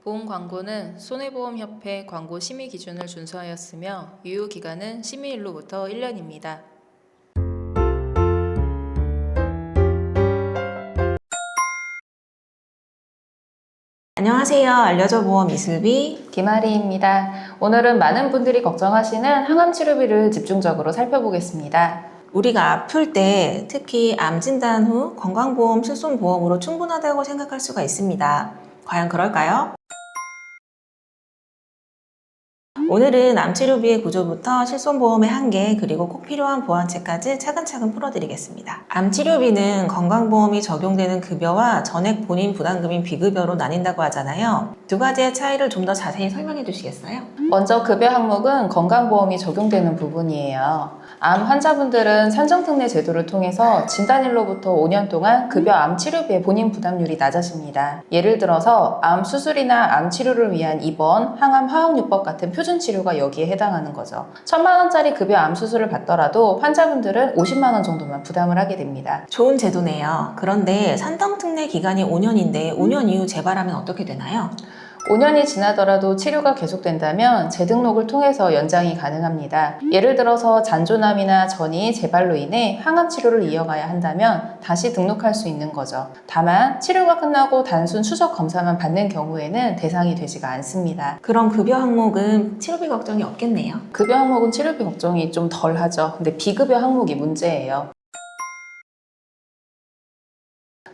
보험 광고는 손해보험협회 광고 심의 기준을 준수하였으며 유효 기간은 심의일로부터 1년입니다. 안녕하세요. 알려줘 보험 이슬비 김아리입니다. 오늘은 많은 분들이 걱정하시는 항암 치료비를 집중적으로 살펴보겠습니다. 우리가 아플 때 특히 암 진단 후 건강보험 실손보험으로 충분하다고 생각할 수가 있습니다. 과연 그럴까요? 오늘은 암치료비의 구조부터 실손보험의 한계 그리고 꼭 필요한 보완책까지 차근차근 풀어드리겠습니다. 암치료비는 건강보험이 적용되는 급여와 전액 본인 부담금인 비급여로 나뉜다고 하잖아요. 두 가지의 차이를 좀 더 자세히 설명해 주시겠어요? 먼저 급여 항목은 건강보험이 적용되는 부분이에요. 암 환자분들은 산정특례 제도를 통해서 진단일로부터 5년 동안 급여 암 치료비의 본인 부담률이 낮아집니다. 예를 들어서 암 수술이나 암 치료를 위한 입원, 항암 화학요법 같은 표준 치료가 여기에 해당하는 거죠. 1,000만 원짜리 급여 암 수술을 받더라도 환자분들은 50만 원 정도만 부담을 하게 됩니다. 좋은 제도네요. 그런데 산정특례 기간이 5년인데 5년 이후 재발하면 어떻게 되나요? 5년이 지나더라도 치료가 계속된다면 재등록을 통해서 연장이 가능합니다. 예를 들어서 잔존암이나 전이 재발로 인해 항암 치료를 이어가야 한다면 다시 등록할 수 있는 거죠. 다만 치료가 끝나고 단순 추적 검사만 받는 경우에는 대상이 되지가 않습니다. 그럼 급여 항목은 치료비 걱정이 없겠네요. 급여 항목은 치료비 걱정이 좀 덜하죠. 근데 비급여 항목이 문제예요.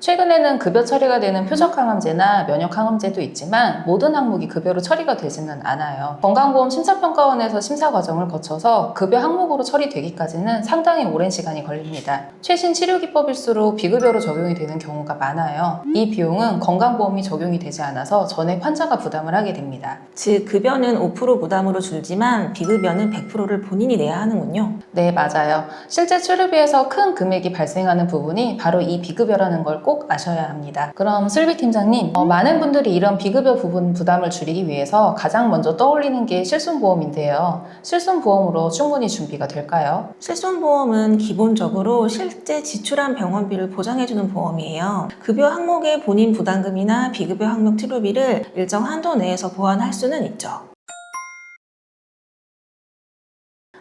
최근에는 급여 처리가 되는 표적항암제나 면역항암제도 있지만 모든 항목이 급여로 처리가 되지는 않아요. 건강보험 심사평가원에서 심사 과정을 거쳐서 급여 항목으로 처리되기까지는 상당히 오랜 시간이 걸립니다. 최신 치료기법일수록 비급여로 적용이 되는 경우가 많아요. 이 비용은 건강보험이 적용이 되지 않아서 전액 환자가 부담을 하게 됩니다. 즉 급여는 5% 부담으로 줄지만 비급여는 100%를 본인이 내야 하는군요. 네, 맞아요. 실제 치료비에서 큰 금액이 발생하는 부분이 바로 이 비급여라는 걸 꼭 아셔야 합니다. 그럼 슬비 팀장님, 많은 분들이 이런 비급여 부분 부담을 줄이기 위해서 가장 먼저 떠올리는 게 실손보험인데요. 실손보험으로 충분히 준비가 될까요? 실손보험은 기본적으로 실제 지출한 병원비를 보장해주는 보험이에요. 급여 항목의 본인 부담금이나 비급여 항목 치료비를 일정 한도 내에서 보완할 수는 있죠.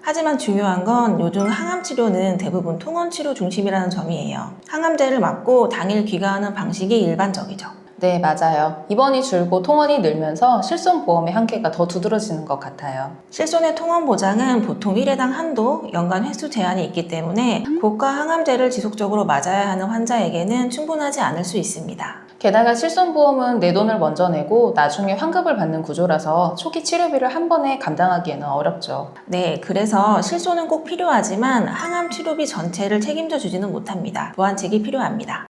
하지만 중요한 건 요즘 항암치료는 대부분 통원치료 중심이라는 점이에요. 항암제를 맞고 당일 귀가하는 방식이 일반적이죠. 네, 맞아요. 입원이 줄고 통원이 늘면서 실손보험의 한계가 더 두드러지는 것 같아요. 실손의 통원 보장은 보통 1회당 한도, 연간 횟수 제한이 있기 때문에 고가 항암제를 지속적으로 맞아야 하는 환자에게는 충분하지 않을 수 있습니다. 게다가 실손보험은 내 돈을 먼저 내고 나중에 환급을 받는 구조라서 초기 치료비를 한 번에 감당하기에는 어렵죠. 네, 그래서 실손은 꼭 필요하지만 항암 치료비 전체를 책임져 주지는 못합니다. 보완책이 필요합니다.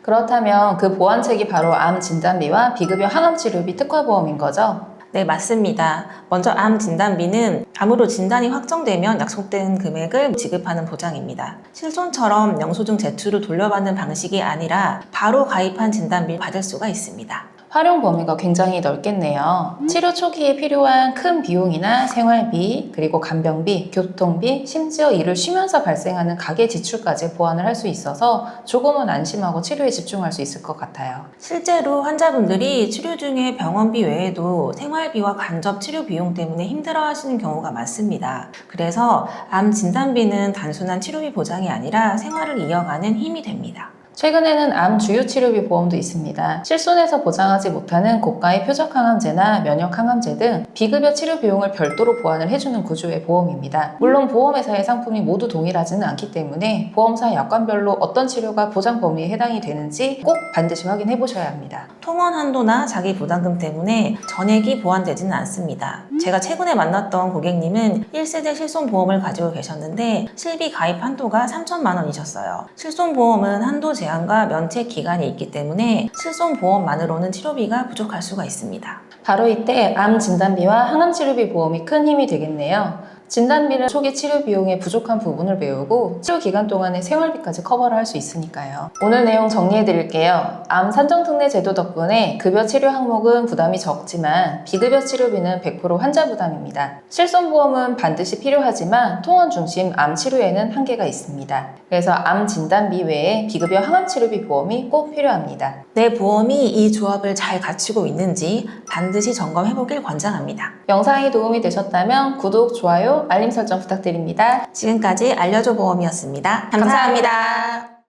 그렇다면 그 보완책이 바로 암 진단비와 비급여 항암 치료비 특화보험인 거죠? 네, 맞습니다. 먼저 암 진단비는 암으로 진단이 확정되면 약속된 금액을 지급하는 보장입니다. 실손처럼 영수증 제출을 돌려받는 방식이 아니라 바로 가입한 진단비를 받을 수가 있습니다. 활용 범위가 굉장히 넓겠네요. 치료 초기에 필요한 큰 비용이나 생활비, 그리고 간병비, 교통비, 심지어 일을 쉬면서 발생하는 가계 지출까지 보완을 할 수 있어서 조금은 안심하고 치료에 집중할 수 있을 것 같아요. 실제로 환자분들이 치료 중에 병원비 외에도 생활비와 간접 치료 비용 때문에 힘들어하시는 경우가 많습니다. 그래서 암 진단비는 단순한 치료비 보장이 아니라 생활을 이어가는 힘이 됩니다. 최근에는 암 주유치료비 보험도 있습니다. 실손에서 보장하지 못하는 고가의 표적항암제나 면역항암제 등 비급여 치료 비용을 별도로 보완을 해주는 구조의 보험입니다. 물론 보험회사의 상품이 모두 동일하지는 않기 때문에 보험사 약관별로 어떤 치료가 보장 범위에 해당이 되는지 꼭 반드시 확인해 보셔야 합니다. 통원 한도나 자기 부담금 때문에 전액이 보완되지는 않습니다. 제가 최근에 만났던 고객님은 1세대 실손보험을 가지고 계셨는데 실비 가입 한도가 3천만 원이셨어요. 실손보험은 한도 제한과 면책 기간이 있기 때문에 실손보험만으로는 치료비가 부족할 수가 있습니다. 바로 이때 암 진단비와 항암치료비 보험이 큰 힘이 되겠네요. 진단비는 초기 치료 비용의 부족한 부분을 메우고 치료 기간 동안의 생활비까지 커버를 할 수 있으니까요. 오늘 내용 정리해 드릴게요. 암 산정특례 제도 덕분에 급여 치료 항목은 부담이 적지만 비급여 치료비는 100% 환자 부담입니다. 실손보험은 반드시 필요하지만 통원 중심 암 치료에는 한계가 있습니다. 그래서 암 진단비 외에 비급여 항암 치료비 보험이 꼭 필요합니다. 내 보험이 이 조합을 잘 갖추고 있는지 반드시 점검해보길 권장합니다. 영상이 도움이 되셨다면 구독, 좋아요, 알림 설정 부탁드립니다. 지금까지 알려줘 보험이었습니다. 감사합니다.